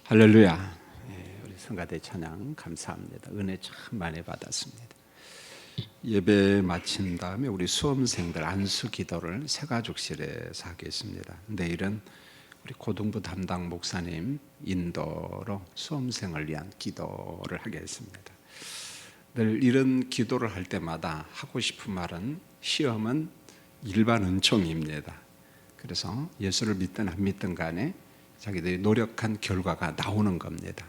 할렐루야. 우리 성가대 찬양 감사합니다. 은혜 참 많이 받았습니다. 예배 마친 다음에 우리 수험생들 안수 기도를 새가족실에서 하겠습니다. 내일은 우리 고등부 담당 목사님 인도로 수험생을 위한 기도를 하겠습니다. 늘 이런 기도를 할 때마다 하고 싶은 말은 시험은 일반 은총입니다. 그래서 예수를 믿든 안 믿든 간에 자기들이 노력한 결과가 나오는 겁니다.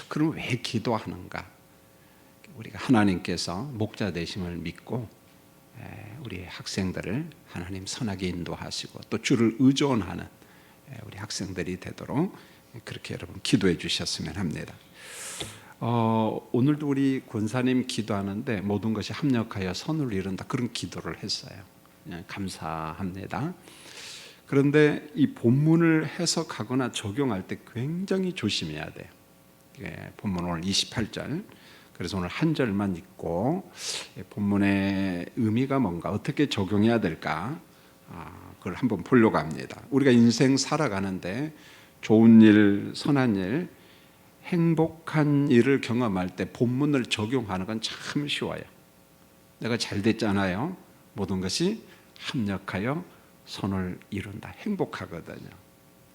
그럼 왜 기도하는가? 우리가 하나님께서 목자 되심을 믿고 우리 학생들을 하나님 선하게 인도하시고 또 주를 의존하는 우리 학생들이 되도록 그렇게 여러분 기도해 주셨으면 합니다. 오늘도 우리 권사님 기도하는데 모든 것이 합력하여 선을 이룬다 그런 기도를 했어요. 감사합니다. 그런데 이 본문을 해석하거나 적용할 때 굉장히 조심해야 돼요. 본문 오늘 28절, 그래서 오늘 한 절만 읽고 본문의 의미가 뭔가 어떻게 적용해야 될까 그걸 한번 보려고 합니다. 우리가 인생 살아가는데 좋은 일, 선한 일, 행복한 일을 경험할 때 본문을 적용하는 건 참 쉬워요. 내가 잘 됐잖아요. 모든 것이 합력하여 선을 이룬다. 행복하거든요.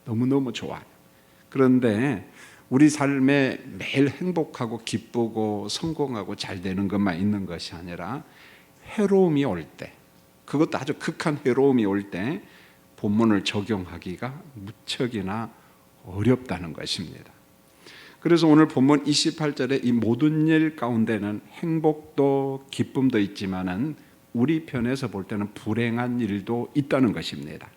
너무너무 좋아요. 그런데 우리 삶에 매일 행복하고 기쁘고 성공하고 잘 되는 것만 있는 것이 아니라 해로움이 올 때, 그것도 아주 극한 해로움이 올 때 본문을 적용하기가 무척이나 어렵다는 것입니다. 그래서 오늘 본문 28절에 이 모든 일 가운데는 행복도 기쁨도 있지만은 우리 편에서 볼 때는 불행한 일도 있다는 것입니다.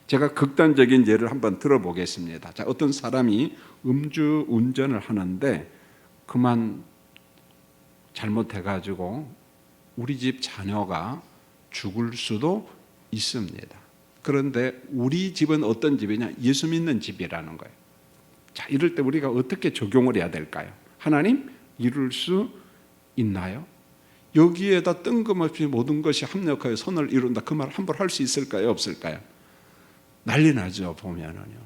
제가 극단적인 예를 한번 들어보겠습니다. 자, 어떤 사람이 음주 운전을 하는데 그만 잘못해가지고 우리 집 자녀가 죽을 수도 있습니다. 그런데 우리 집은 어떤 집이냐? 예수 믿는 집이라는 거예요. 자, 이럴 때 우리가 어떻게 적용을 해야 될까요? 하나님, 이룰 수 있나요? 여기에다 뜬금없이 모든 것이 합력하여 선을 이룬다 그 말 함부로 할 수 있을까요? 없을까요? 난리 나죠. 보면은요.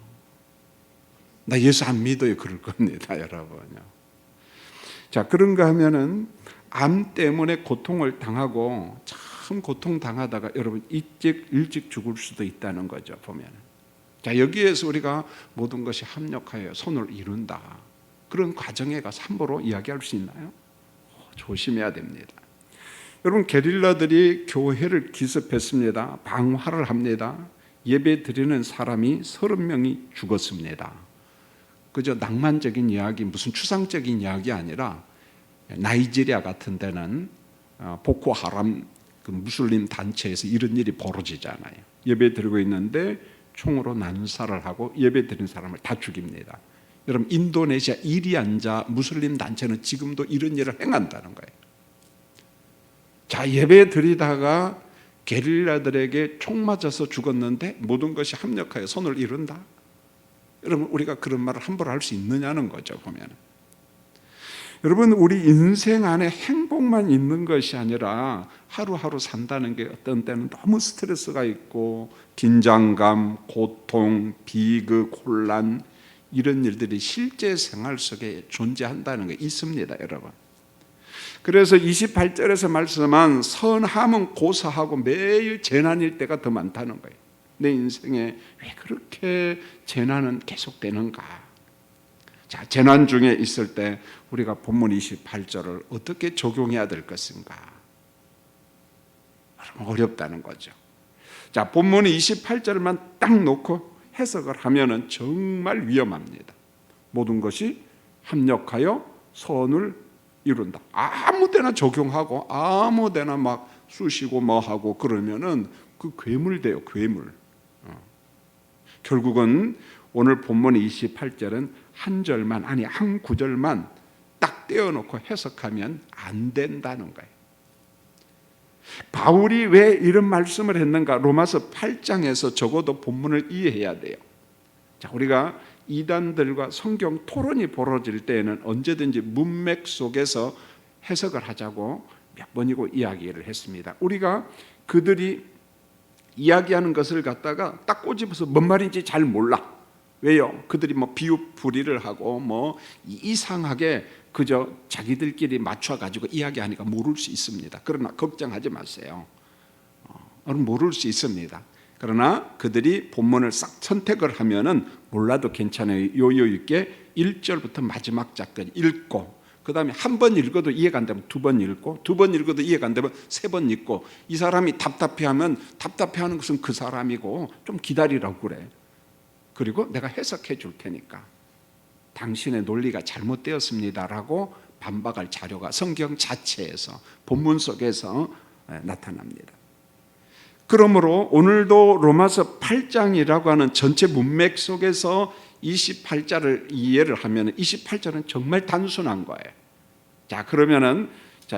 나 예수 안 믿어요. 그럴 겁니다. 여러분요. 자, 그런가 하면은 암 때문에 고통을 당하고 참 고통당하다가 여러분 일찍 죽을 수도 있다는 거죠. 보면은. 자, 여기에서 우리가 모든 것이 합력하여 선을 이룬다 그런 과정에 가서 함부로 이야기할 수 있나요? 조심해야 됩니다. 여러분, 게릴라들이 교회를 기습했습니다. 방화를 합니다. 예배 드리는 사람이 30명이 죽었습니다. 그저 낭만적인 이야기, 무슨 추상적인 이야기 아니라 나이지리아 같은 데는 보코하람 그 무슬림 단체에서 이런 일이 벌어지잖아요. 예배 드리고 있는데 총으로 난사를 하고 예배 드리는 사람을 다 죽입니다. 여러분, 인도네시아 이리안자 무슬림 단체는 지금도 이런 일을 행한다는 거예요. 자, 예배 드리다가 게릴라들에게 총 맞아서 죽었는데 모든 것이 합력하여 선을 이룬다. 여러분, 우리가 그런 말을 함부로 할 수 있느냐는 거죠. 보면 여러분, 우리 인생 안에 행복만 있는 것이 아니라 하루하루 산다는 게 어떤 때는 너무 스트레스가 있고 긴장감, 고통, 비극, 혼란 이런 일들이 실제 생활 속에 존재한다는 게 있습니다. 여러분, 그래서 28절에서 말씀한 선함은 고사하고 매일 재난일 때가 더 많다는 거예요. 내 인생에 왜 그렇게 재난은 계속되는가? 자, 재난 중에 있을 때 우리가 본문 28절을 어떻게 적용해야 될 것인가? 어렵다는 거죠. 자, 본문 28절만 딱 놓고 해석을 하면은 정말 위험합니다. 모든 것이 합력하여 선을 이룬다. 아무 데나 적용하고 아무 데나 막 쑤시고 뭐 하고 그러면은 그 괴물 돼요. 괴물. 결국은 오늘 본문 28절은 한 절만, 아니 한 구절만 딱 떼어놓고 해석하면 안 된다는 거예요. 바울이 왜 이런 말씀을 했는가? 로마서 8장에서 적어도 본문을 이해해야 돼요. 자, 우리가 이단들과 성경 토론이 벌어질 때에는 언제든지 문맥 속에서 해석을 하자고 몇 번이고 이야기를 했습니다. 우리가 그들이 이야기하는 것을 갖다가 딱 꼬집어서 뭔 말인지 잘 몰라. 왜요? 그들이 뭐 비웃부리를 하고 뭐 이상하게 그저 자기들끼리 맞춰가지고 이야기하니까 모를 수 있습니다. 그러나 걱정하지 마세요. 모를 수 있습니다. 그러나 그들이 본문을 싹 선택을 하면은 몰라도 괜찮아요. 요요 있게 1절부터 마지막 절까지 읽고, 그 다음에 한 번 읽어도 이해가 안 되면 두 번 읽고, 두 번 읽어도 이해가 안 되면 세 번 읽고, 이 사람이 답답해하면 답답해하는 것은 그 사람이고 좀 기다리라고 그래. 그리고 내가 해석해 줄 테니까 당신의 논리가 잘못되었습니다라고 반박할 자료가 성경 자체에서, 본문 속에서 나타납니다. 그러므로 오늘도 로마서 8장이라고 하는 전체 문맥 속에서 28절을 이해를 하면 28절은 정말 단순한 거예요. 자, 그러면은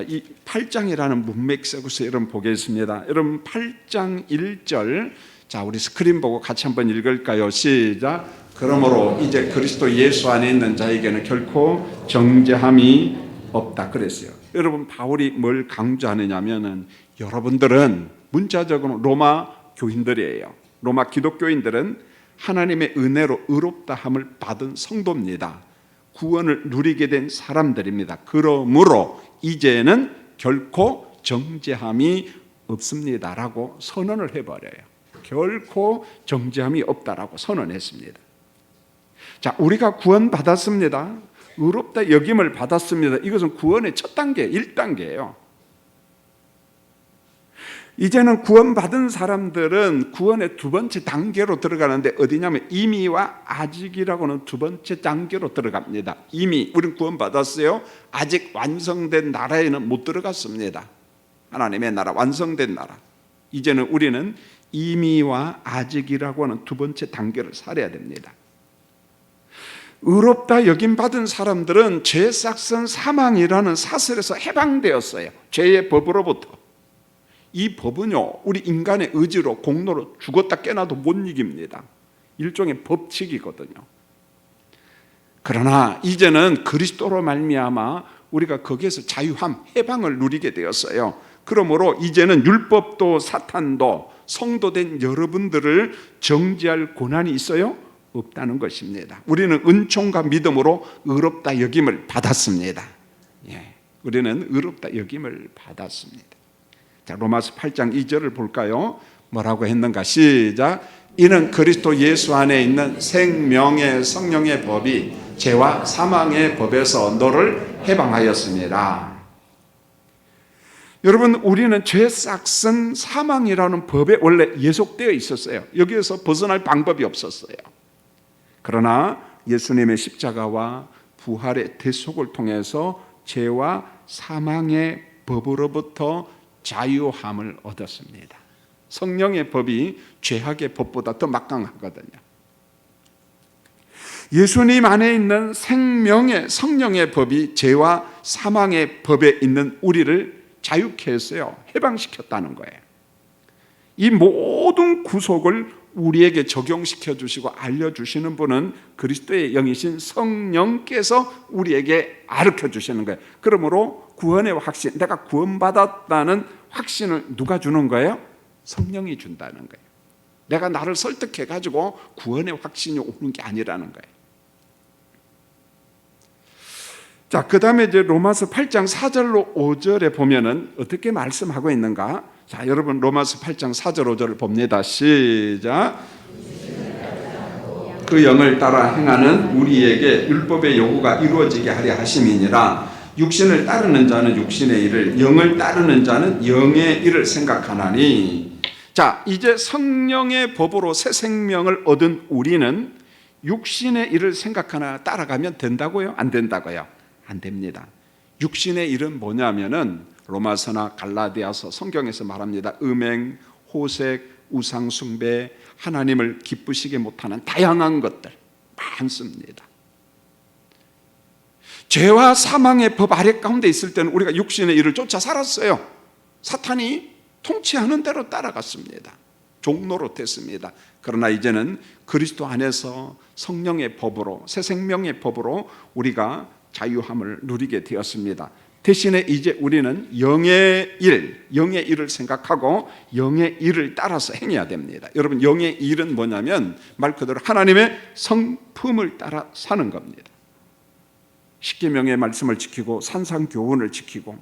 이 8장이라는 문맥 속에서 여러분 보겠습니다. 여러분 8장 1절, 자, 우리 스크린 보고 같이 한번 읽을까요? 시작. 그러므로 이제 그리스도 예수 안에 있는 자에게는 결코 정죄함이 없다 그랬어요. 여러분 바울이 뭘 강조하느냐면은 여러분들은 문자적으로 로마 교인들이에요. 로마 기독교인들은 하나님의 은혜로 의롭다함을 받은 성도입니다. 구원을 누리게 된 사람들입니다. 그러므로 이제는 결코 정죄함이 없습니다라고 선언을 해버려요. 결코 정죄함이 없다라고 선언했습니다. 자, 우리가 구원받았습니다. 의롭다 여김을 받았습니다. 이것은 구원의 첫 단계, 1단계예요. 이제는 구원받은 사람들은 구원의 두 번째 단계로 들어가는데 어디냐면 이미와 아직이라고는 두 번째 단계로 들어갑니다. 이미 우리는 구원받았어요. 아직 완성된 나라에는 못 들어갔습니다. 하나님의 나라, 완성된 나라. 이제는 우리는 이미와 아직이라고 하는 두 번째 단계를 살아야 됩니다. 의롭다 여김받은 사람들은 죄 싹선 사망이라는 사슬에서 해방되었어요. 죄의 법으로부터. 이 법은요, 우리 인간의 의지로 공로로 죽었다 깨나도 못 이깁니다. 일종의 법칙이거든요. 그러나 이제는 그리스도로 말미암아 우리가 거기에서 자유함, 해방을 누리게 되었어요. 그러므로 이제는 율법도 사탄도 성도된 여러분들을 정죄할 권한이 있어요? 없다는 것입니다. 우리는 은총과 믿음으로 의롭다 여김을 받았습니다. 예, 우리는 의롭다 여김을 받았습니다. 자, 로마서 8장 2절을 볼까요? 뭐라고 했는가? 시작. 이는 그리스도 예수 안에 있는 생명의 성령의 법이 죄와 사망의 법에서 너를 해방하였습니다. 여러분, 우리는 죄 싹슨 사망이라는 법에 원래 예속되어 있었어요. 여기에서 벗어날 방법이 없었어요. 그러나 예수님의 십자가와 부활의 대속을 통해서 죄와 사망의 법으로부터 자유함을 얻었습니다. 성령의 법이 죄악의 법보다 더 막강하거든요. 예수님 안에 있는 생명의 성령의 법이 죄와 사망의 법에 있는 우리를 자유케 했어요. 해방시켰다는 거예요. 이 모든 구속을 우리에게 적용시켜 주시고 알려주시는 분은 그리스도의 영이신 성령께서 우리에게 가르쳐 주시는 거예요. 그러므로 구원의 확신, 내가 구원받았다는 확신을 누가 주는 거예요? 성령이 준다는 거예요. 내가 나를 설득해 가지고 구원의 확신이 오는 게 아니라는 거예요. 자, 그 다음에 이제 로마서 8장 4절로 5절에 보면은 어떻게 말씀하고 있는가? 자, 여러분 로마서 8장 4절 5절을 봅니다. 시작. 그 영을 따라 행하는 우리에게 율법의 요구가 이루어지게 하려 하심이니라. 육신을 따르는 자는 육신의 일을, 영을 따르는 자는 영의 일을 생각하나니. 자, 이제 성령의 법으로 새 생명을 얻은 우리는 육신의 일을 생각하나 따라가면 된다고요? 안 된다고요? 안 됩니다. 육신의 일은 뭐냐면은 로마서나 갈라디아서 성경에서 말합니다. 음행, 호색, 우상숭배, 하나님을 기쁘시게 못하는 다양한 것들 많습니다. 죄와 사망의 법 아래 가운데 있을 때는 우리가 육신의 일을 쫓아 살았어요. 사탄이 통치하는 대로 따라갔습니다. 종노릇 했습니다. 그러나 이제는 그리스도 안에서 성령의 법으로, 새 생명의 법으로 우리가 자유함을 누리게 되었습니다. 대신에 이제 우리는 영의 일을 생각하고 영의 일을 따라서 행해야 됩니다. 여러분, 영의 일은 뭐냐면 말 그대로 하나님의 성품을 따라 사는 겁니다. 십계명의 말씀을 지키고 산상교훈을 지키고,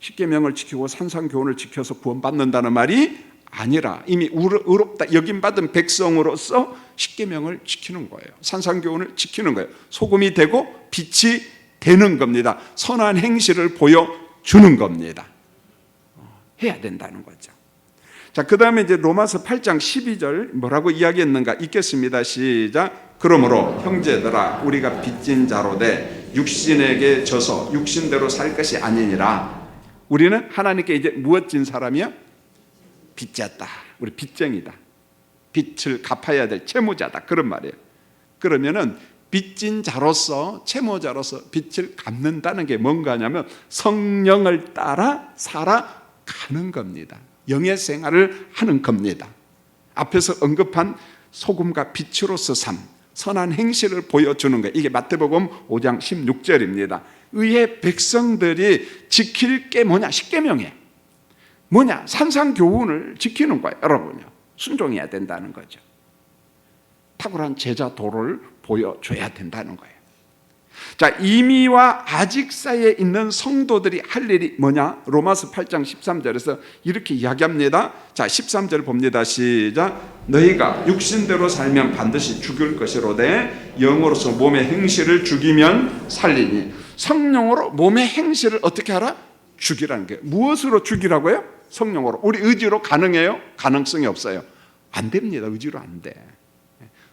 십계명을 지키고 산상교훈을 지켜서 구원받는다는 말이 아니라 이미 의롭다 여김받은 백성으로서 십계명을 지키는 거예요. 산상교훈을 지키는 거예요. 소금이 되고 빛이 되는 겁니다. 선한 행실을 보여주는 겁니다. 해야 된다는 거죠. 자, 그 다음에 이제 로마서 8장 12절 뭐라고 이야기했는가 읽겠습니다. 시작. 그러므로 형제들아, 우리가 빚진 자로 돼 육신에게 져서 육신대로 살 것이 아니니라. 우리는 하나님께 이제 무엇 진 사람이야? 빚졌다. 우리 빚쟁이다. 빚을 갚아야 될 채무자다. 그런 말이에요. 그러면은 빚진 자로서, 채무자로서 빚을 갚는다는 게 뭔가 하냐면 성령을 따라 살아가는 겁니다. 영의 생활을 하는 겁니다. 앞에서 언급한 소금과 빛으로서 삶, 선한 행실을 보여주는 거예요. 이게 마태복음 5장 16절입니다. 의의 백성들이 지킬 게 뭐냐? 십계명이에요. 뭐냐? 산상교훈을 지키는 거예요. 여러분요, 순종해야 된다는 거죠. 탁월한 제자 도를 보여줘야 된다는 거예요. 자, 이미와 아직 사이에 있는 성도들이 할 일이 뭐냐? 로마서 8장 13절에서 이렇게 이야기합니다. 자, 13절 봅니다. 시작. 너희가 육신대로 살면 반드시 죽을 것이로되 영으로서 몸의 행실을 죽이면 살리니. 성령으로 몸의 행실을 어떻게 하라? 죽이라는 게 무엇으로 죽이라고요? 성령으로. 우리 의지로 가능해요? 가능성이 없어요. 안 됩니다. 의지로 안 돼.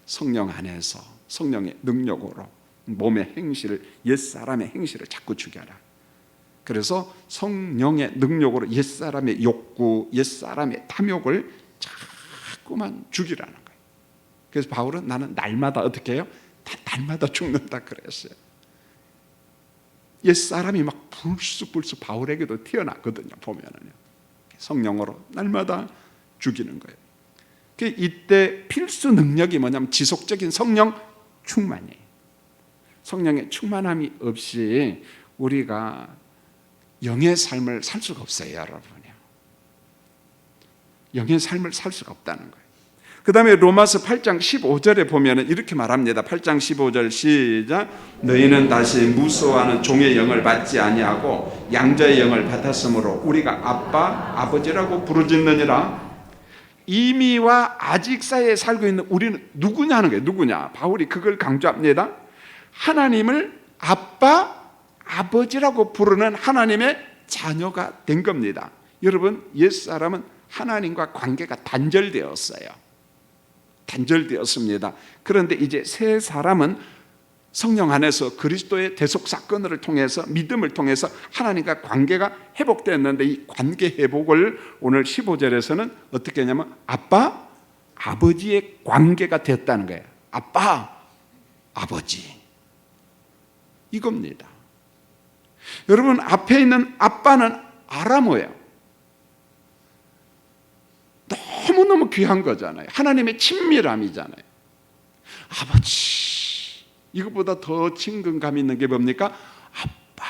성령 안에서 성령의 능력으로 몸의 행실을, 옛사람의 행실을 자꾸 죽여라. 그래서 성령의 능력으로 옛사람의 욕구, 옛사람의 탐욕을 자꾸만 죽이라는 거예요. 그래서 바울은 나는 날마다 어떻게 해요? 날마다 죽는다 그랬어요. 옛사람이 막 불쑥불쑥 바울에게도 튀어나거든요. 보면은요, 성령으로 날마다 죽이는 거예요. 이때 필수 능력이 뭐냐면 지속적인 성령 충만이에요. 성령의 충만함이 없이 우리가 영의 삶을 살 수가 없어요, 여러분이요. 영의 삶을 살 수가 없다는 거예요. 그 다음에 로마서 8장 15절에 보면 이렇게 말합니다. 8장 15절 시작. 너희는 다시 무서워하는 종의 영을 받지 아니하고 양자의 영을 받았으므로 우리가 아빠, 아버지라고 부르짖느니라. 이미와 아직 사이에 살고 있는 우리는 누구냐는 거예요. 누구냐? 바울이 그걸 강조합니다. 하나님을 아빠, 아버지라고 부르는 하나님의 자녀가 된 겁니다. 여러분, 옛사람은 하나님과 관계가 단절되었어요. 단절되었습니다. 그런데 이제 새 사람은 성령 안에서 그리스도의 대속 사건을 통해서, 믿음을 통해서 하나님과 관계가 회복되었는데, 이 관계 회복을 오늘 15절에서는 어떻게 하냐면 아빠, 아버지의 관계가 됐다는 거예요. 아빠, 아버지, 이겁니다. 여러분, 앞에 있는 아빠는 아람어예요. 너무너무 귀한 거잖아요. 하나님의 친밀함이잖아요. 아버지, 이것보다 더 친근감 있는 게 뭡니까? 아빠,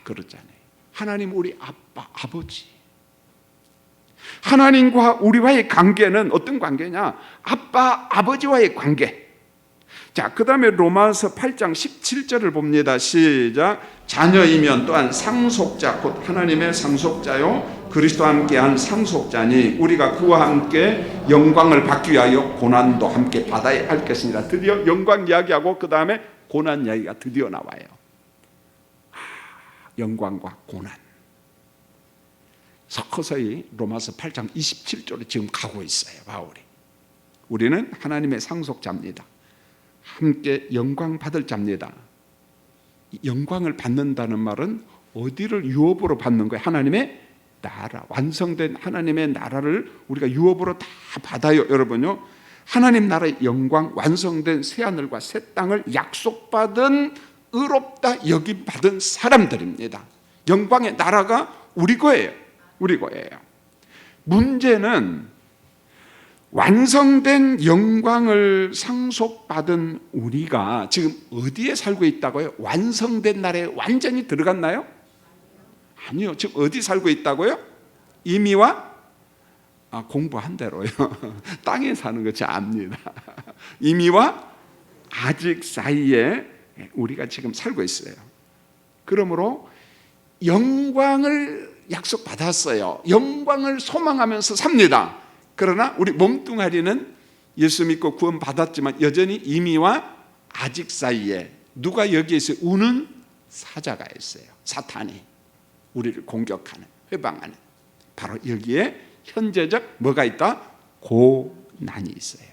그러잖아요. 하나님 우리 아빠, 아버지. 하나님과 우리와의 관계는 어떤 관계냐? 아빠, 아버지와의 관계. 자, 그 다음에 로마서 8장 17절을 봅니다. 시작. 자녀이면 또한 상속자, 곧 하나님의 상속자요 그리스도와 함께한 상속자니 우리가 그와 함께 영광을 받기 위하여 고난도 함께 받아야 할 것이니라. 드디어 영광 이야기하고 그 다음에 고난 이야기가 드디어 나와요. 영광과 고난. 서서히 로마서 8장 27절로 지금 가고 있어요, 바울이. 우리는 하나님의 상속자입니다. 함께 영광 받을 자입니다. 영광을 받는다는 말은 어디를 유업으로 받는 거예요? 하나님의 나라, 완성된 하나님의 나라를 우리가 유업으로 다 받아요, 여러분요. 하나님 나라의 영광, 완성된 새하늘과 새 땅을 약속받은 의롭다 여김받은 사람들입니다. 영광의 나라가 우리 거예요. 우리 거예요. 문제는 완성된 영광을 상속받은 우리가 지금 어디에 살고 있다고요? 완성된 나라에 완전히 들어갔나요? 아니요. 지금 어디 살고 있다고요? 임의와 공부한 대로요. 땅에 사는 것이 압니다. 임의와 아직 사이에 우리가 지금 살고 있어요. 그러므로 영광을 약속받았어요. 영광을 소망하면서 삽니다. 그러나 우리 몸뚱아리는 예수 믿고 구원 받았지만 여전히 임의와 아직 사이에 누가 여기에서 우는 사자가 있어요. 사탄이 우리를 공격하는, 회방하는, 바로 여기에 현재적 뭐가 있다? 고난이 있어요.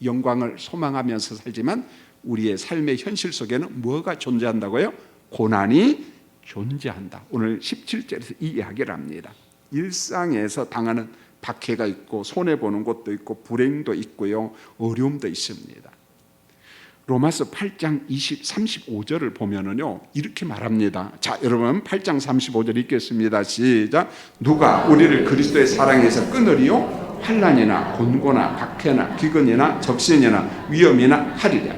영광을 소망하면서 살지만 우리의 삶의 현실 속에는 뭐가 존재한다고요? 고난이 존재한다. 오늘 17절에서 이 이야기를 합니다. 일상에서 당하는 박해가 있고 손해보는 것도 있고 불행도 있고요, 어려움도 있습니다. 로마서 8장 35절을 보면은요 이렇게 말합니다. 자, 여러분 8장 35절 읽겠습니다. 시작. 누가 우리를 그리스도의 사랑에서 끊으리요? 환난이나 곤고나 박해나 기근이나 적신이나 위험이나 하리라.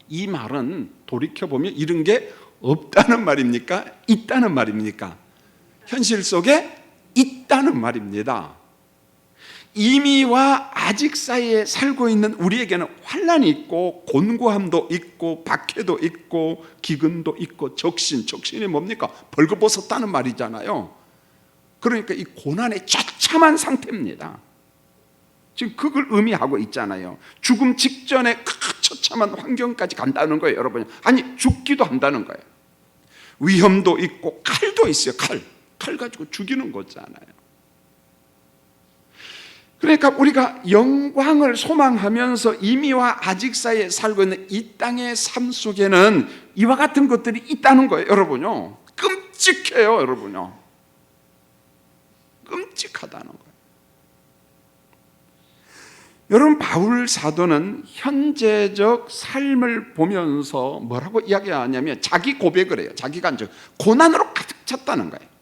이 말은 돌이켜보면 이런 게 없다는 말입니까? 있다는 말입니까? 현실 속에 있다는 말입니다. 임의와 아직 사이에 살고 있는 우리에게는 환난이 있고 곤고함도 있고 박해도 있고 기근도 있고 적신이 뭡니까? 벌거벗었다는 말이잖아요. 그러니까 이 고난의 처참한 상태입니다. 지금 그걸 의미하고 있잖아요. 죽음 직전에 그 처참한 환경까지 간다는 거예요, 여러분. 아니, 죽기도 한다는 거예요. 위험도 있고 칼도 있어요. 칼 가지고 죽이는 거잖아요. 그러니까 우리가 영광을 소망하면서 임의와 아직 사이에 살고 있는 이 땅의 삶 속에는 이와 같은 것들이 있다는 거예요, 여러분요. 끔찍해요, 여러분요. 끔찍하다는 거예요. 여러분, 바울 사도는 현재적 삶을 보면서 뭐라고 이야기하냐면 자기 고백을 해요. 자기가 이제 고난으로 가득 찼다는 거예요.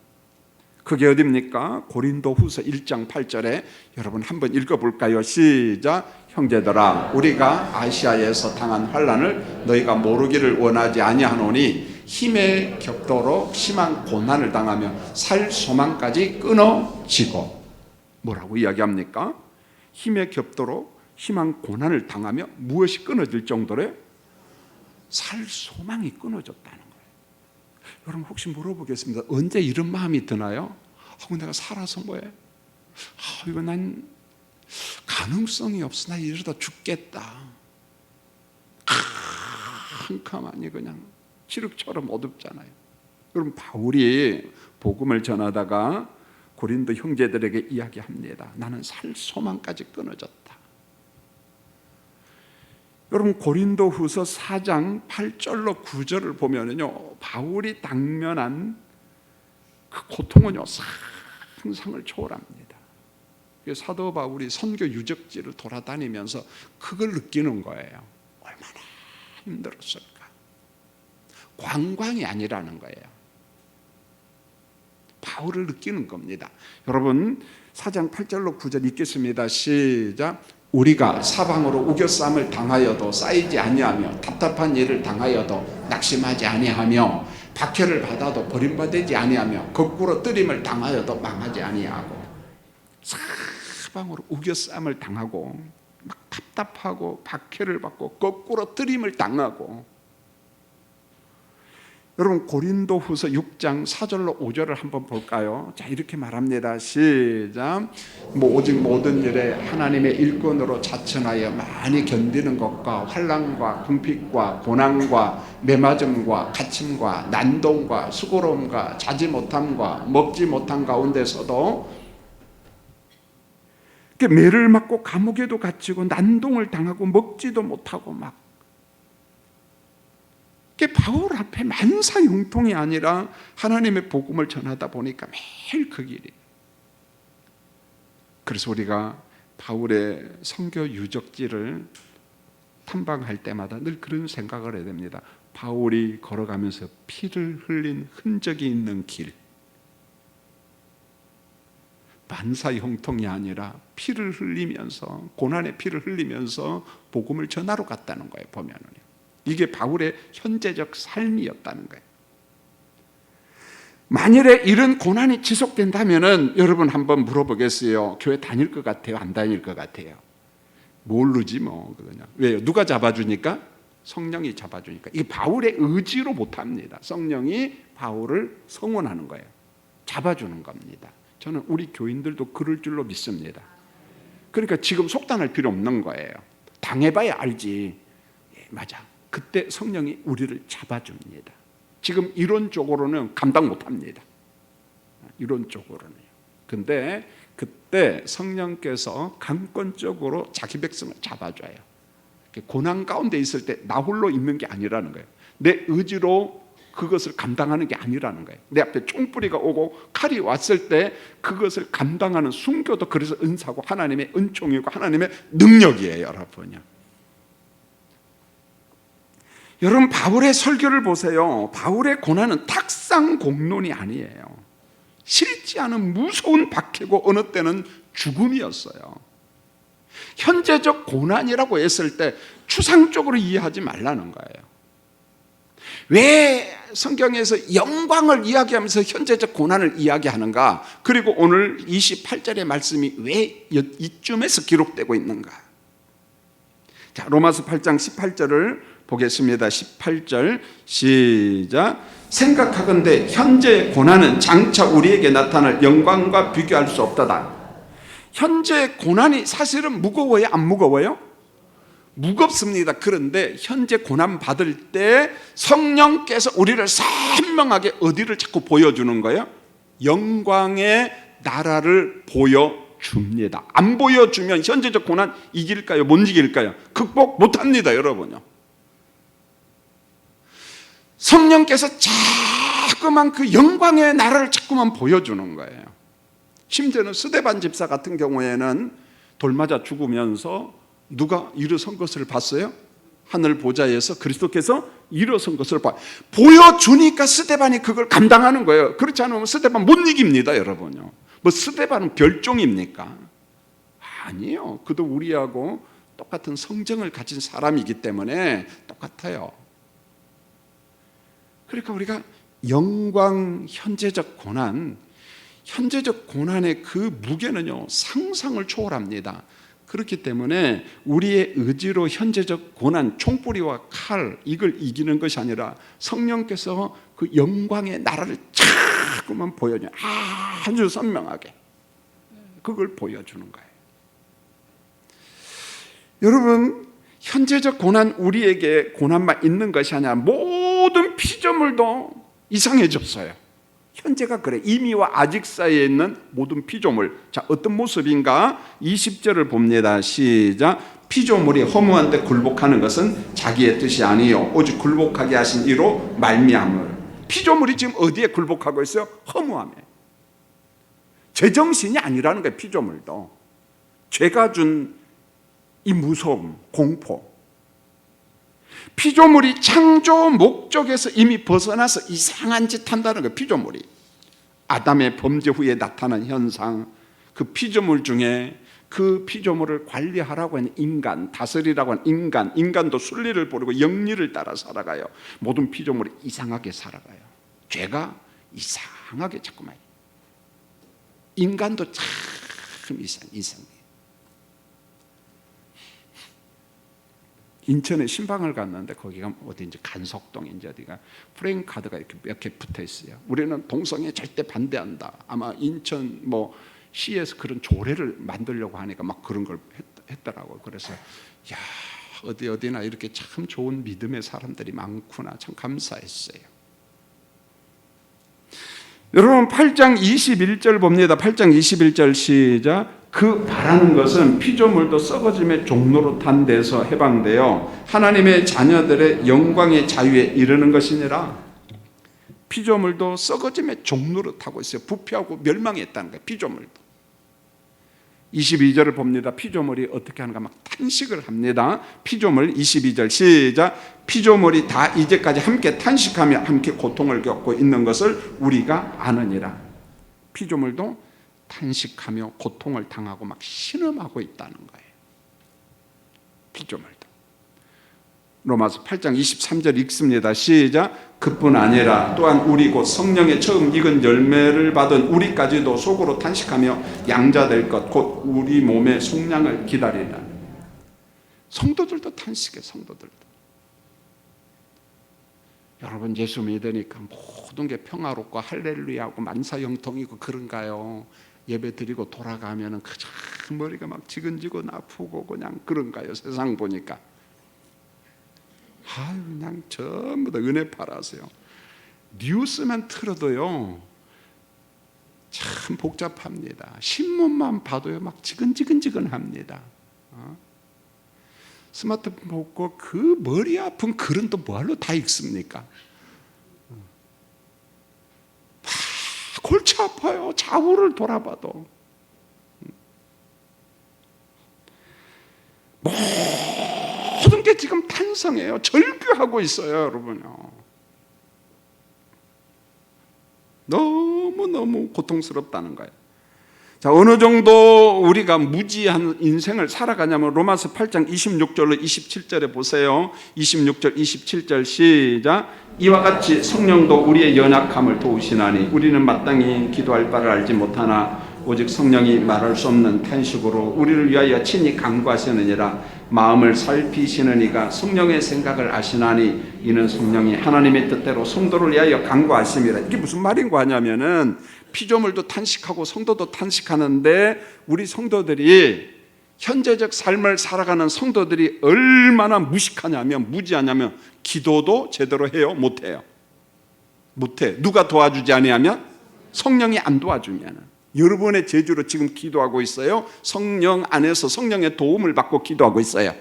그게 어디입니까? 고린도후서 1장 8절에 여러분 한번 읽어볼까요? 시작. 형제들아, 우리가 아시아에서 당한 환난을 너희가 모르기를 원하지 아니하노니 힘에 겹도록 심한 고난을 당하며 살 소망까지 끊어지고. 뭐라고 이야기합니까? 힘에 겹도록 심한 고난을 당하며 무엇이 끊어질 정도로 살 소망이 끊어졌다는 거예요. 여러분 혹시 물어보겠습니다. 언제 이런 마음이 드나요? 내가 살아서 뭐해? 이거 난 가능성이 없어. 나 이러다 죽겠다. 캄캄하니 그냥 칠흑처럼 어둡잖아요. 여러분, 바울이 복음을 전하다가 고린도 형제들에게 이야기합니다. 나는 살 소망까지 끊어졌다. 여러분, 고린도후서 4장 8절로 9절을 보면은요, 바울이 당면한 그 고통은요 상상을 초월합니다. 사도 바울이 선교 유적지를 돌아다니면서 그걸 느끼는 거예요. 얼마나 힘들었을까. 관광이 아니라는 거예요. 바울을 느끼는 겁니다. 여러분, 4장 8절로 9절 읽겠습니다. 시작. 우리가 사방으로 우겨쌈을 당하여도 쌓이지 아니하며 답답한 일을 당하여도 낙심하지 아니하며 박해를 받아도 버림받지 아니하며 거꾸로 뜨림을 당하여도 망하지 아니하고. 사방으로 우겨쌈을 당하고 막 답답하고 박해를 받고 거꾸로 뜨림을 당하고. 여러분, 고린도후서 6장 4절로 5절을 한번 볼까요? 자, 이렇게 말합니다. 시작. 오직 모든 일에 하나님의 일꾼으로 자천하여 많이 견디는 것과 환난과 궁핍과 고난과 매맞음과 갇힘과 난동과 수고로움과 자지 못함과 먹지 못한 가운데서도 매를 맞고 감옥에도 갇히고 난동을 당하고 먹지도 못하고 막 바울 앞에 만사형통이 아니라 하나님의 복음을 전하다 보니까 매일 그 길이. 그래서 우리가 바울의 선교 유적지를 탐방할 때마다 늘 그런 생각을 해야 됩니다. 바울이 걸어가면서 피를 흘린 흔적이 있는 길, 만사형통이 아니라 피를 흘리면서, 고난의 피를 흘리면서 복음을 전하러 갔다는 거예요. 보면은요, 이게 바울의 현재적 삶이었다는 거예요. 만일에 이런 고난이 지속된다면은 여러분 한번 물어보겠어요. 교회 다닐 것 같아요? 안 다닐 것 같아요? 모르지 뭐. 그냥. 왜요? 누가 잡아주니까? 성령이 잡아주니까. 이게 바울의 의지로 못합니다. 성령이 바울을 성원하는 거예요. 잡아주는 겁니다. 저는 우리 교인들도 그럴 줄로 믿습니다. 그러니까 지금 속단할 필요 없는 거예요. 당해봐야 알지. 예, 맞아. 그때 성령이 우리를 잡아줍니다. 지금 이론적으로는 감당 못합니다. 이론적으로는요. 근데 그때 성령께서 강권적으로 자기 백성을 잡아줘요. 고난 가운데 있을 때 나 홀로 있는 게 아니라는 거예요. 내 의지로 그것을 감당하는 게 아니라는 거예요. 내 앞에 총뿌리가 오고 칼이 왔을 때 그것을 감당하는 순교도 그래서 은사고 하나님의 은총이고 하나님의 능력이에요. 여러분요. 여러분 바울의 설교를 보세요. 바울의 고난은 탁상 공론이 아니에요. 싫지 않은 무서운 박해고 어느 때는 죽음이었어요. 현재적 고난이라고 했을 때 추상적으로 이해하지 말라는 거예요. 왜 성경에서 영광을 이야기하면서 현재적 고난을 이야기하는가? 그리고 오늘 28절의 말씀이 왜 이쯤에서 기록되고 있는가? 자, 로마서 8장 18절을 보겠습니다. 18절 시작. 생각하건대 현재 고난은 장차 우리에게 나타날 영광과 비교할 수 없다다. 현재 고난이 사실은 무거워요? 안 무거워요? 무겁습니다. 그런데 현재 고난 받을 때 성령께서 우리를 선명하게 어디를 자꾸 보여주는 거예요? 영광의 나라를 보여줍니다. 안 보여주면 현재적 고난 이길까요? 못 이길까요? 극복 못합니다. 여러분요. 성령께서 자꾸만 그 영광의 나라를 자꾸만 보여주는 거예요. 심지어는 스데반 집사 같은 경우에는 돌 맞아 죽으면서 누가 일어선 것을 봤어요? 하늘 보좌에서 그리스도께서 일어선 것을 보여주니까 스데반이 그걸 감당하는 거예요. 그렇지 않으면 스데반 못 이깁니다. 여러분요. 뭐 스데반은 별종입니까? 아니에요. 그도 우리하고 똑같은 성정을 가진 사람이기 때문에 똑같아요. 그러니까 우리가 영광 현재적 고난, 현재적 고난의 그 무게는요 상상을 초월합니다. 그렇기 때문에 우리의 의지로 현재적 고난, 총뿌리와 칼 이걸 이기는 것이 아니라 성령께서 그 영광의 나라를 자꾸만 보여줘요. 아주 선명하게 그걸 보여주는 거예요. 여러분 현재적 고난, 우리에게 고난만 있는 것이 아니라 모든 피조물도 이상해졌어요. 현재가 그래. 이미와 아직 사이에 있는 모든 피조물. 자, 어떤 모습인가? 20절을 봅니다. 시작. 피조물이 허무한데 굴복하는 것은 자기의 뜻이 아니요 오직 굴복하게 하신 이로 말미암을. 피조물이 지금 어디에 굴복하고 있어요? 허무함에. 제정신이 아니라는 거예요. 피조물도. 죄가 준 이 무서움, 공포. 피조물이 창조 목적에서 이미 벗어나서 이상한 짓 한다는 거예요. 피조물이. 아담의 범죄 후에 나타난 현상, 그 피조물 중에 그 피조물을 관리하라고 하는 인간, 다스리라고 하는 인간도 순리를 버리고 영리를 따라 살아가요. 모든 피조물이 이상하게 살아가요. 죄가 이상하게 자꾸만. 인간도 참 이상해요. 인천에 신방을 갔는데 거기가 어딘지 간석동인지 어디가 프레임카드가 이렇게 몇 개 붙어 있어요. 우리는 동성애 절대 반대한다. 아마 인천 뭐 시에서 그런 조례를 만들려고 하니까 막 그런 걸 했더라고요. 그래서 야 어디나 이렇게 참 좋은 믿음의 사람들이 많구나 참 감사했어요. 여러분 8장 21절 봅니다. 8장 21절 시작. 그 바라는 것은 피조물도 썩어짐의 종로로 탄 데서 해방되어 하나님의 자녀들의 영광의 자유에 이르는 것이니라. 피조물도 썩어짐의 종로로 타고 있어요. 부패하고 멸망했다는 거예요. 피조물도. 22절을 봅니다. 피조물이 어떻게 하는가 막 탄식을 합니다. 피조물 22절 시작. 피조물이 다 이제까지 함께 탄식하며 함께 고통을 겪고 있는 것을 우리가 아느니라. 피조물도 탄식하며 고통을 당하고 막 신음하고 있다는 거예요. 피조물도. 로마서 8장 23절 읽습니다. 시작. 그뿐 아니라 또한 우리 곧 성령의 처음 익은 열매를 받은 우리까지도 속으로 탄식하며 양자될 것 곧 우리 몸의 속량을 기다리라. 성도들도 탄식해. 성도들도. 여러분 예수 믿으니까 모든 게 평화롭고 할렐루야하고 만사형통이고 그런가요? 예배 드리고 돌아가면은 그저 머리가 막 지근지근 아프고 그냥 그런가요? 세상 보니까. 아유 그냥 전부 다 은혜 팔아세요. 뉴스만 틀어도요 참 복잡합니다. 신문만 봐도요 막 지근지근합니다. 스마트폰 보고 그 머리 아픈 글은 또 뭐하러 다 읽습니까? 다 골치 아파요. 좌우를 돌아봐도. 모든 게 지금 탄성해요. 절규하고 있어요, 여러분요. 너무너무 고통스럽다는 거예요. 자, 어느 정도 우리가 무지한 인생을 살아가냐면 로마서 8장 26절로 27절에 보세요. 26절 27절 시작. 이와 같이 성령도 우리의 연약함을 도우시나니 우리는 마땅히 기도할 바를 알지 못하나 오직 성령이 말할 수 없는 탄식으로 우리를 위하여 친히 간구하시느니라. 마음을 살피시는 이가 성령의 생각을 아시나니 이는 성령이 하나님의 뜻대로 성도를 위하여 간구하심이라. 이게 무슨 말인가 하냐면은 피조물도 탄식하고 성도도 탄식하는데 우리 성도들이 현재적 삶을 살아가는 성도들이 얼마나 무식하냐면 무지하냐면 기도도 제대로 해요? 못해요? 못해. 누가 도와주지 아니하면? 성령이 안 도와주면. 여러분의 제주로 지금 기도하고 있어요. 성령 안에서 성령의 도움을 받고 기도하고 있어요.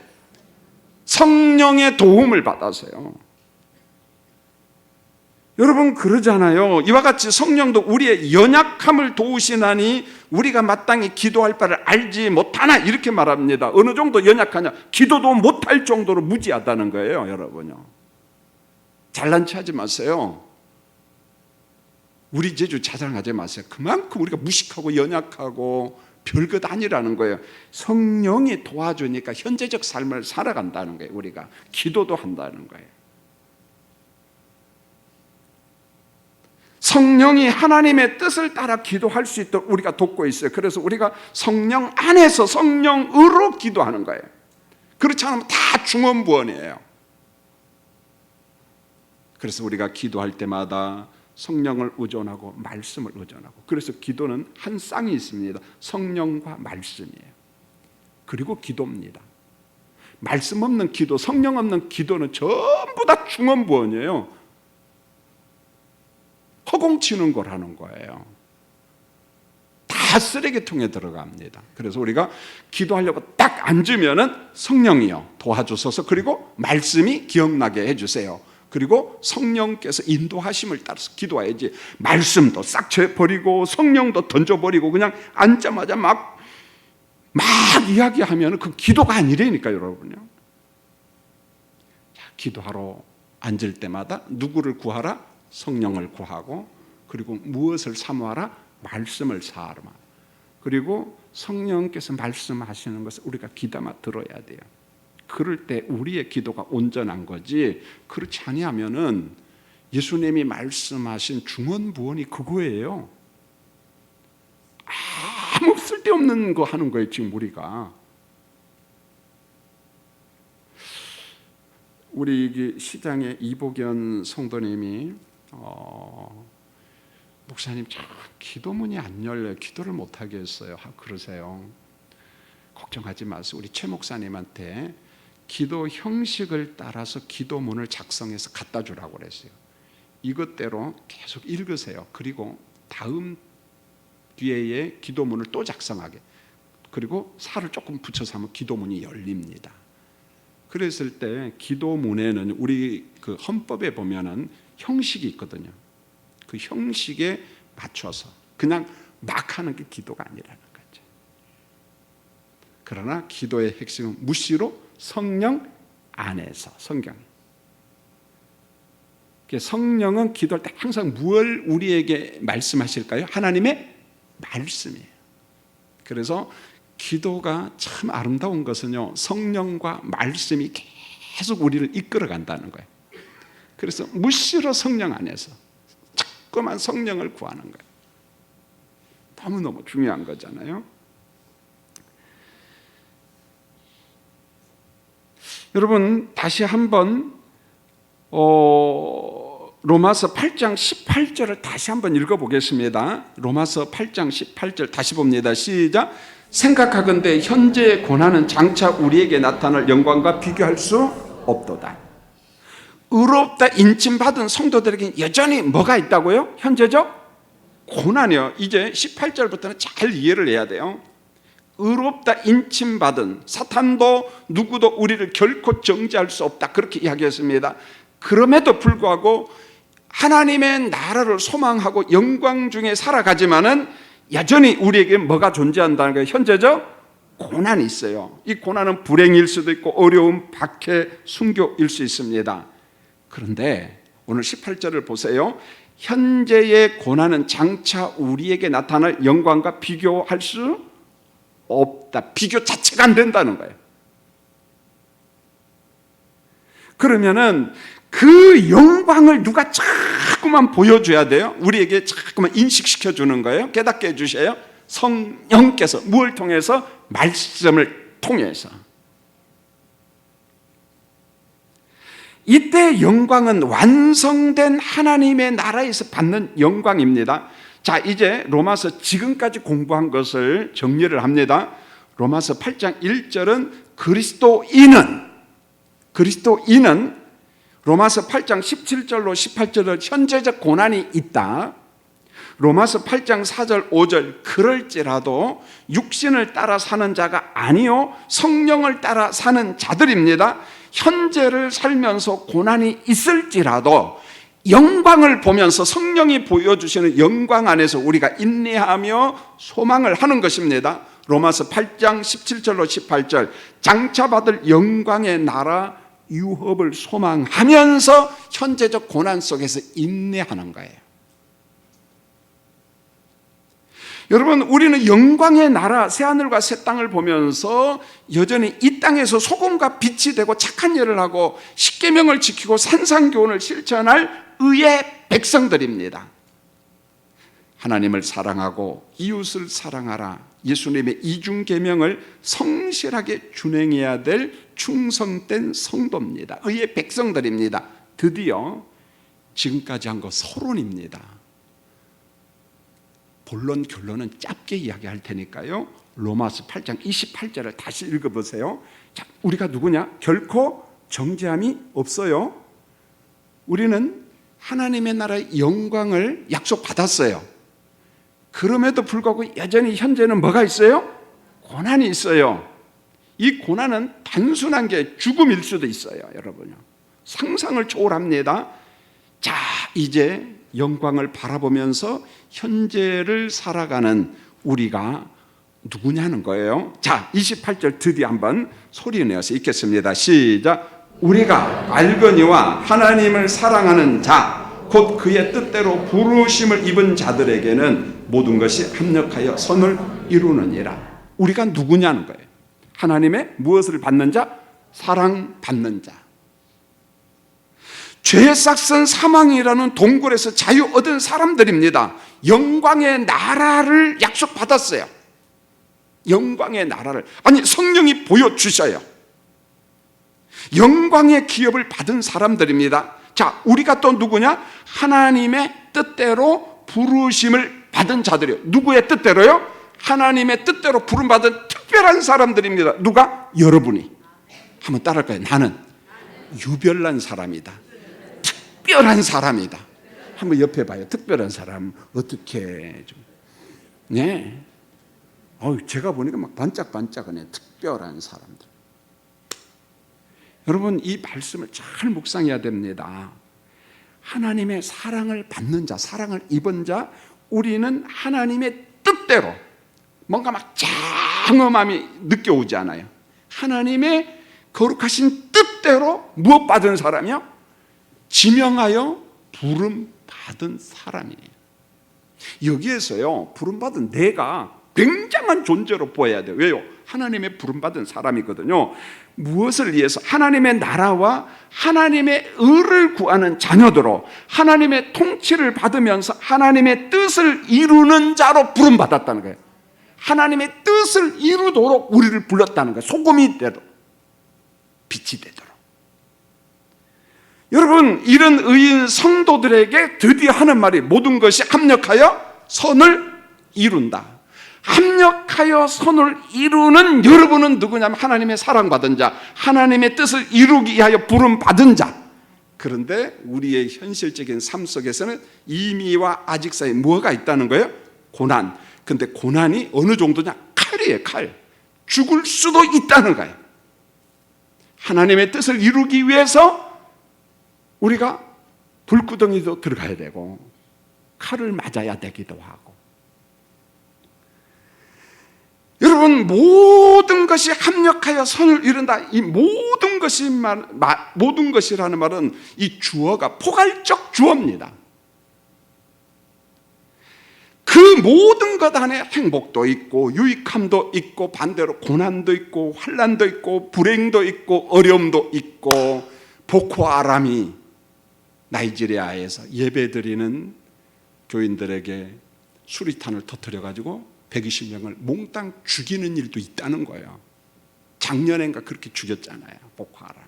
성령의 도움을 받아서요. 여러분 그러잖아요. 이와 같이 성령도 우리의 연약함을 도우시나니 우리가 마땅히 기도할 바를 알지 못하나 이렇게 말합니다. 어느 정도 연약하냐? 기도도 못할 정도로 무지하다는 거예요, 여러분요. 잘난 체 하지 마세요. 우리 제주 자랑하지 마세요. 그만큼 우리가 무식하고 연약하고 별것 아니라는 거예요. 성령이 도와주니까 현재적 삶을 살아간다는 거예요. 우리가 기도도 한다는 거예요. 성령이 하나님의 뜻을 따라 기도할 수 있도록 우리가 돕고 있어요. 그래서 우리가 성령 안에서 성령으로 기도하는 거예요. 그렇지 않으면 다 중언부언이에요. 그래서 우리가 기도할 때마다 성령을 의존하고 말씀을 의존하고, 그래서 기도는 한 쌍이 있습니다. 성령과 말씀이에요. 그리고 기도입니다. 말씀 없는 기도, 성령 없는 기도는 전부 다 중언부언이에요. 허공치는 거라는 거예요. 다 쓰레기통에 들어갑니다. 그래서 우리가 기도하려고 딱 앉으면은 성령이요 도와주소서, 그리고 말씀이 기억나게 해주세요. 그리고 성령께서 인도하심을 따라서 기도해야지, 말씀도 싹 버리고 성령도 던져버리고 그냥 앉자마자 막 이야기하면 그 기도가 아니라니까요, 여러분요. 자, 기도하러 앉을 때마다 누구를 구하라? 성령을 구하고, 그리고 무엇을 사모하라? 말씀을 사하라. 그리고 성령께서 말씀하시는 것을 우리가 귀담아 들어야 돼요. 그럴 때 우리의 기도가 온전한 거지, 그렇지 아니하면은 예수님이 말씀하신 중언부언이 그거예요. 아무 쓸데없는 거 하는 거예요 지금 우리가. 우리 시장의 이복연 성도님이 목사님 참 기도문이 안 열려요. 기도를 못하게 했어요. 그러세요. 걱정하지 마세요. 우리 최 목사님한테 기도 형식을 따라서 기도문을 작성해서 갖다 주라고 그랬어요. 이것대로 계속 읽으세요. 그리고 다음 기회에 기도문을 또 작성하게, 그리고 살을 조금 붙여서 하면 기도문이 열립니다. 그랬을 때 기도문에는 우리 그 헌법에 보면은 형식이 있거든요. 그 형식에 맞춰서 그냥 막 하는 게 기도가 아니라는 거죠. 그러나 기도의 핵심은 무시로 성령 안에서, 성경. 성령은 기도할 때 항상 무엇을 우리에게 말씀하실까요? 하나님의 말씀이에요. 그래서 기도가 참 아름다운 것은요, 성령과 말씀이 계속 우리를 이끌어 간다는 거예요. 그래서 무시로 성령 안에서 자꾸만 성령을 구하는 거예요. 너무너무 중요한 거잖아요. 여러분 다시 한번 로마서 8장 18절을 다시 한번 읽어보겠습니다. 로마서 8장 18절 다시 봅니다. 시작. 생각하건대 현재의 고난은 장차 우리에게 나타날 영광과 비교할 수 없도다. 의롭다 인침받은 성도들에게 여전히 뭐가 있다고요? 현재적 고난이요. 이제 18절부터는 잘 이해를 해야 돼요. 의롭다 인침받은 사탄도 누구도 우리를 결코 정죄할 수 없다, 그렇게 이야기했습니다. 그럼에도 불구하고 하나님의 나라를 소망하고 영광 중에 살아가지만은 여전히 우리에게 뭐가 존재한다는 거예요? 현재적 고난이 있어요. 이 고난은 불행일 수도 있고 어려움, 박해, 순교일 수 있습니다. 그런데 오늘 18절을 보세요. 현재의 고난은 장차 우리에게 나타날 영광과 비교할 수 없다. 비교 자체가 안 된다는 거예요. 그러면은 그 영광을 누가 자꾸만 보여줘야 돼요. 우리에게 자꾸만 인식시켜 주는 거예요. 깨닫게 해주셔요. 성령께서 무엇을 통해서? 말씀을 통해서. 이때 영광은 완성된 하나님의 나라에서 받는 영광입니다. 자, 이제 로마서 지금까지 공부한 것을 정리를 합니다. 로마서 8장 1절은 그리스도인은 로마서 8장 17절로 18절은 현재적 고난이 있다. 로마서 8장 4절 5절 그럴지라도 육신을 따라 사는 자가 아니요 성령을 따라 사는 자들입니다. 현재를 살면서 고난이 있을지라도 영광을 보면서 성령이 보여주시는 영광 안에서 우리가 인내하며 소망을 하는 것입니다. 로마서 8장 17절로 18절 장차 받을 영광의 나라 유업을 소망하면서 현재적 고난 속에서 인내하는 거예요. 여러분, 우리는 영광의 나라 새하늘과 새 땅을 보면서 여전히 이 땅에서 소금과 빛이 되고 착한 일을 하고 십계명을 지키고 산상교훈을 실천할 의의 백성들입니다. 하나님을 사랑하고 이웃을 사랑하라, 예수님의 이중계명을 성실하게 준행해야 될 충성된 성도입니다. 의의 백성들입니다. 드디어 지금까지 한 거 서론입니다. 본론 결론은 짧게 이야기할 테니까요. 로마서 8장 28절을 다시 읽어보세요. 자, 우리가 누구냐? 결코 정죄함이 없어요. 우리는 하나님의 나라의 영광을 약속받았어요. 그럼에도 불구하고 여전히 현재는 뭐가 있어요? 고난이 있어요. 이 고난은 단순한 게 죽음일 수도 있어요. 여러분요, 상상을 초월합니다. 자, 이제 영광을 바라보면서 현재를 살아가는 우리가 누구냐는 거예요. 자, 28절 드디어 한번 소리 내어서 읽겠습니다. 시작. 우리가 알거니와 하나님을 사랑하는 자 곧 그의 뜻대로 부르심을 입은 자들에게는 모든 것이 합력하여 선을 이루느니라. 우리가 누구냐는 거예요. 하나님의 무엇을 받는 자? 사랑받는 자. 죄에 싹슨 사망이라는 동굴에서 자유 얻은 사람들입니다. 영광의 나라를 약속받았어요. 영광의 나라를, 아니 성령이 보여주셔요. 영광의 기업을 받은 사람들입니다. 자, 우리가 또 누구냐? 하나님의 뜻대로 부르심을 받은 자들이요. 누구의 뜻대로요? 하나님의 뜻대로 부름받은 특별한 사람들입니다. 누가? 여러분이. 한번 따라할까요? 나는 유별난 사람이다. 특별한 사람이다. 한번 옆에 봐요. 특별한 사람 어떻게 좀. 네. 제가 보니까 막 반짝반짝하네. 특별한 사람들. 여러분, 이 말씀을 잘 묵상해야 됩니다. 하나님의 사랑을 받는 자, 사랑을 입은 자, 우리는 하나님의 뜻대로 뭔가 막 장엄함이 느껴오지 않아요. 하나님의 거룩하신 뜻대로 무엇 받은 사람이요? 지명하여 부름받은 사람이에요. 여기에서요, 부름받은 내가 굉장한 존재로 보여야 돼요. 왜요? 하나님의 부름받은 사람이거든요. 무엇을 위해서? 하나님의 나라와 하나님의 의를 구하는 자녀들로 하나님의 통치를 받으면서 하나님의 뜻을 이루는 자로 부름받았다는 거예요. 하나님의 뜻을 이루도록 우리를 불렀다는 거예요. 소금이 되도록, 빛이 되도록. 여러분, 이런 의인 성도들에게 드디어 하는 말이 모든 것이 합력하여 선을 이룬다. 합력하여 선을 이루는 여러분은 누구냐면 하나님의 사랑받은 자, 하나님의 뜻을 이루기 위하여 부름받은 자. 그런데 우리의 현실적인 삶 속에서는 이미와 아직 사이에 뭐가 있다는 거예요? 고난. 근데 고난이 어느 정도냐? 칼이에요, 칼. 죽을 수도 있다는 거예요. 하나님의 뜻을 이루기 위해서 우리가 불구덩이도 들어가야 되고 칼을 맞아야 되기도 하고. 여러분, 모든 것이 합력하여 선을 이룬다. 이 모든 것이라는 말은 이 주어가 포괄적 주어입니다. 그 모든 것 안에 행복도 있고 유익함도 있고 반대로 고난도 있고 환난도 있고 불행도 있고 어려움도 있고. 보코 하람이 나이지리아에서 예배드리는 교인들에게 수리탄을 터뜨려가지고 120명을 몽땅 죽이는 일도 있다는 거예요. 작년엔가 그렇게 죽였잖아요, 보코 하람이.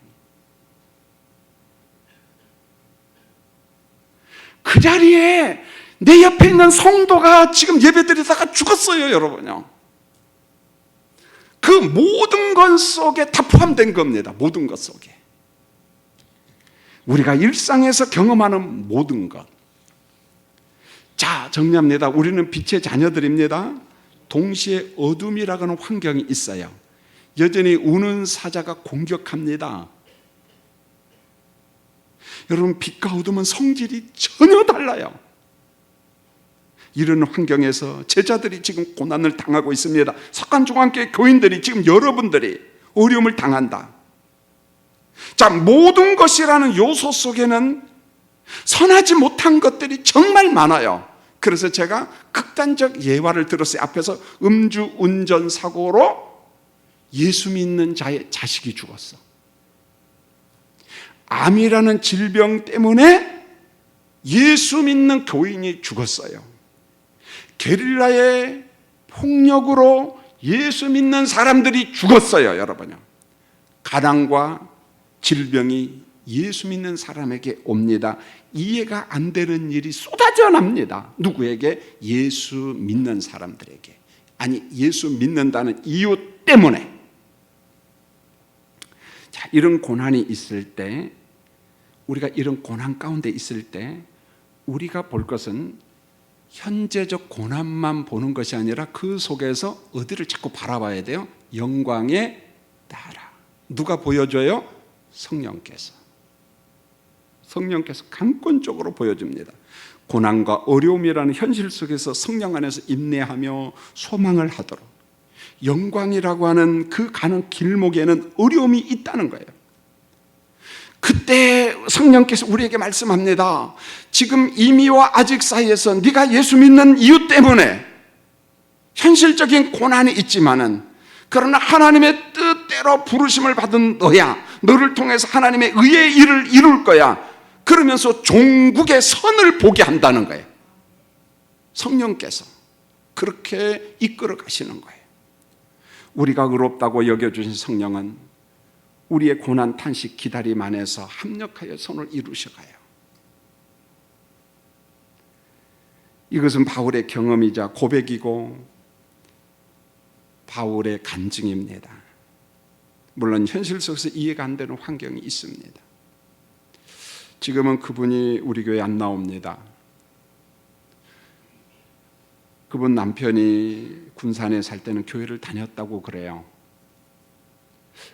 그 자리에 내 옆에 있는 성도가 지금 예배드리다가 죽었어요, 여러분요. 그 모든 것 속에 다 포함된 겁니다. 모든 것 속에. 우리가 일상에서 경험하는 모든 것. 자, 정리합니다. 우리는 빛의 자녀들입니다. 동시에 어둠이라고 하는 환경이 있어요. 여전히 우는 사자가 공격합니다. 여러분, 빛과 어둠은 성질이 전혀 달라요. 이런 환경에서 제자들이 지금 고난을 당하고 있습니다. 석간중앙교회 교인들이 지금 여러분들이 어려움을 당한다. 자, 모든 것이라는 요소 속에는 선하지 못한 것들이 정말 많아요. 그래서 제가 극단적 예화를 들었어요. 앞에서 음주운전 사고로 예수 믿는 자의 자식이 죽었어. 암이라는 질병 때문에 예수 믿는 교인이 죽었어요. 게릴라의 폭력으로 예수 믿는 사람들이 죽었어요, 여러분요. 가난과 질병이 예수 믿는 사람에게 옵니다. 이해가 안 되는 일이 쏟아져 납니다. 누구에게? 예수 믿는 사람들에게. 아니, 예수 믿는다는 이유 때문에. 자, 이런 고난이 있을 때, 우리가 이런 고난 가운데 있을 때 우리가 볼 것은 현재적 고난만 보는 것이 아니라 그 속에서 어디를 자꾸 바라봐야 돼요? 영광의 나라. 누가 보여줘요? 성령께서 강권적으로 보여줍니다. 고난과 어려움이라는 현실 속에서 성령 안에서 인내하며 소망을 하도록. 영광이라고 하는 그 가는 길목에는 어려움이 있다는 거예요. 그때 성령께서 우리에게 말씀합니다. 지금 이미와 아직 사이에서 네가 예수 믿는 이유 때문에 현실적인 고난이 있지만은, 그러나 하나님의 뜻대로 부르심을 받은 너야. 너를 통해서 하나님의 의의 일을 이룰 거야. 그러면서 종국의 선을 보게 한다는 거예요. 성령께서 그렇게 이끌어 가시는 거예요. 우리가 의롭다고 여겨주신 성령은 우리의 고난 탄식 기다림 안에서 합력하여 선을 이루셔가요. 이것은 바울의 경험이자 고백이고 바울의 간증입니다. 물론 현실 속에서 이해가 안 되는 환경이 있습니다. 지금은 그분이 우리 교회에 안 나옵니다. 그분 남편이 군산에 살 때는 교회를 다녔다고 그래요.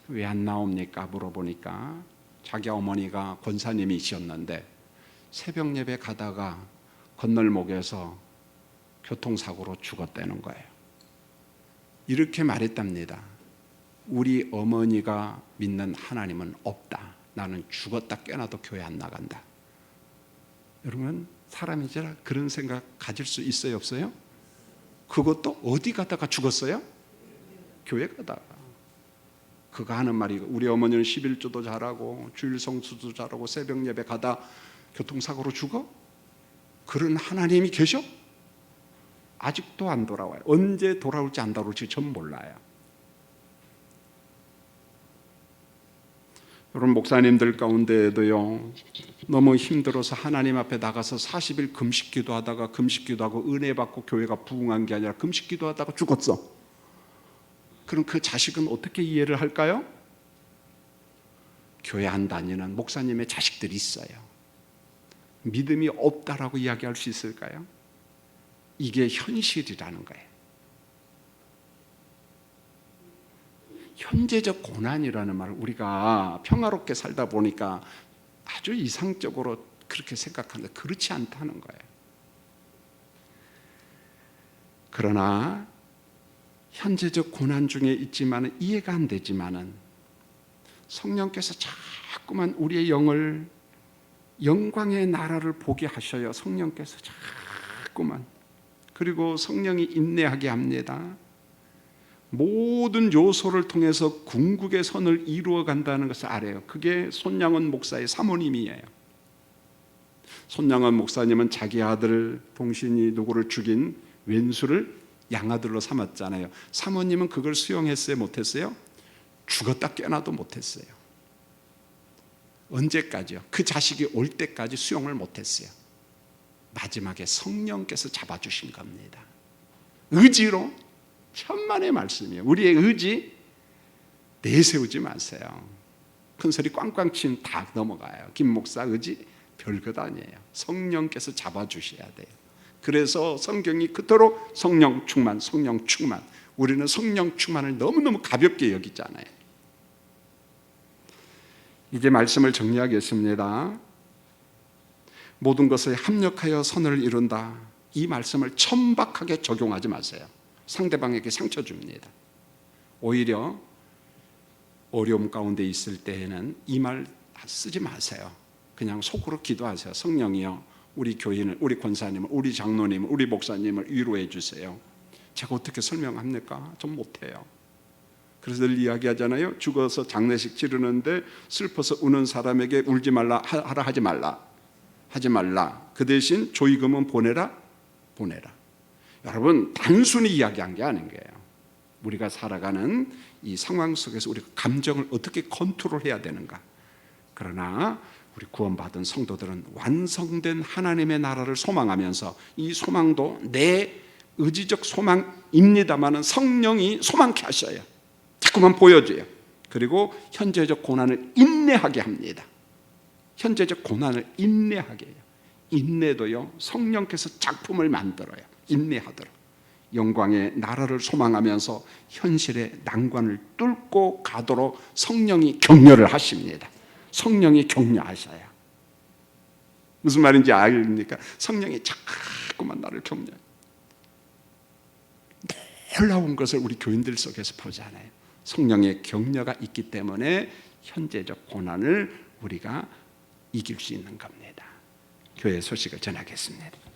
왜 안 나옵니까? 물어보니까 자기 어머니가 권사님이셨는데 새벽 예배 가다가 건널목에서 교통사고로 죽었다는 거예요. 이렇게 말했답니다. 우리 어머니가 믿는 하나님은 없다. 나는 죽었다 깨어나도 교회 안 나간다. 여러분, 사람이지라 그런 생각 가질 수 있어요, 없어요? 그것도 어디 가다가 죽었어요? 교회가 다. 그가 하는 말이 우리 어머니는 11조도 잘하고 주일 성수도 잘하고 새벽 예배 가다 교통사고로 죽어? 그런 하나님이 계셔? 아직도 안 돌아와요. 언제 돌아올지 안 돌아올지 전 몰라요. 여러분 목사님들 가운데에도요 너무 힘들어서 하나님 앞에 나가서 40일 금식 기도하다가 금식 기도하고 은혜 받고 교회가 부흥한 게 아니라 금식 기도하다가 죽었어. 그럼 그 자식은 어떻게 이해를 할까요? 교회 안 다니는 목사님의 자식들이 있어요. 믿음이 없다라고 이야기할 수 있을까요? 이게 현실이라는 거예요. 현재적 고난이라는 말을 우리가 평화롭게 살다 보니까 아주 이상적으로 그렇게 생각하는데 그렇지 않다는 거예요. 그러나 현재적 고난 중에 있지만 이해가 안 되지만은 성령께서 자꾸만 우리의 영을 영광의 나라를 보게 하셔요. 성령께서 자꾸만. 그리고 성령이 인내하게 합니다. 모든 요소를 통해서 궁극의 선을 이루어 간다는 것을 알아요. 그게 손양원 목사의 사모님이에요. 손양원 목사님은 자기 아들 동신이 누구를 죽인 왼수를 양아들로 삼았잖아요. 사모님은 그걸 수용했어요? 못했어요? 죽었다 깨어나도 못했어요. 언제까지요? 그 자식이 올 때까지 수용을 못했어요. 마지막에 성령께서 잡아주신 겁니다. 의지로. 천만의 말씀이에요. 우리의 의지 내세우지 마세요. 큰 소리 꽝꽝 치면 다 넘어가요. 김 목사 의지 별것 아니에요. 성령께서 잡아주셔야 돼요. 그래서 성경이 그토록 성령 충만, 성령 충만. 우리는 성령 충만을 너무너무 가볍게 여기잖아요. 이제 말씀을 정리하겠습니다. 모든 것을 합력하여 선을 이룬다. 이 말씀을 천박하게 적용하지 마세요. 상대방에게 상처 줍니다. 오히려 어려움 가운데 있을 때에는 이 말 쓰지 마세요. 그냥 속으로 기도하세요. 성령이여, 우리 교인을, 우리 권사님을, 우리 장로님을, 우리 목사님을 위로해 주세요. 제가 어떻게 설명합니까? 좀 못해요. 그래서 늘 이야기하잖아요. 죽어서 장례식 치르는데 슬퍼서 우는 사람에게 울지 말라 하라 하지 말라. 하지 말라. 그 대신 조의금은 보내라. 보내라. 여러분 단순히 이야기한 게 아닌 거예요. 우리가 살아가는 이 상황 속에서 우리가 감정을 어떻게 컨트롤해야 되는가. 그러나 우리 구원받은 성도들은 완성된 하나님의 나라를 소망하면서 이 소망도 내 의지적 소망입니다마는 성령이 소망케 하셔요. 자꾸만 보여줘요. 그리고 현재적 고난을 인내하게 합니다. 현재적 고난을 인내하게 해요. 인내도요 성령께서 작품을 만들어요. 인내하도록 영광의 나라를 소망하면서 현실의 난관을 뚫고 가도록 성령이 격려를 하십니다. 성령이 격려하셔요. 무슨 말인지 아십니까? 성령이 자꾸만 나를 격려해요. 놀라운 것을 우리 교인들 속에서 보잖아요. 성령의 격려가 있기 때문에 현재적 고난을 우리가 이길 수 있는 겁니다. 교회 소식을 전하겠습니다.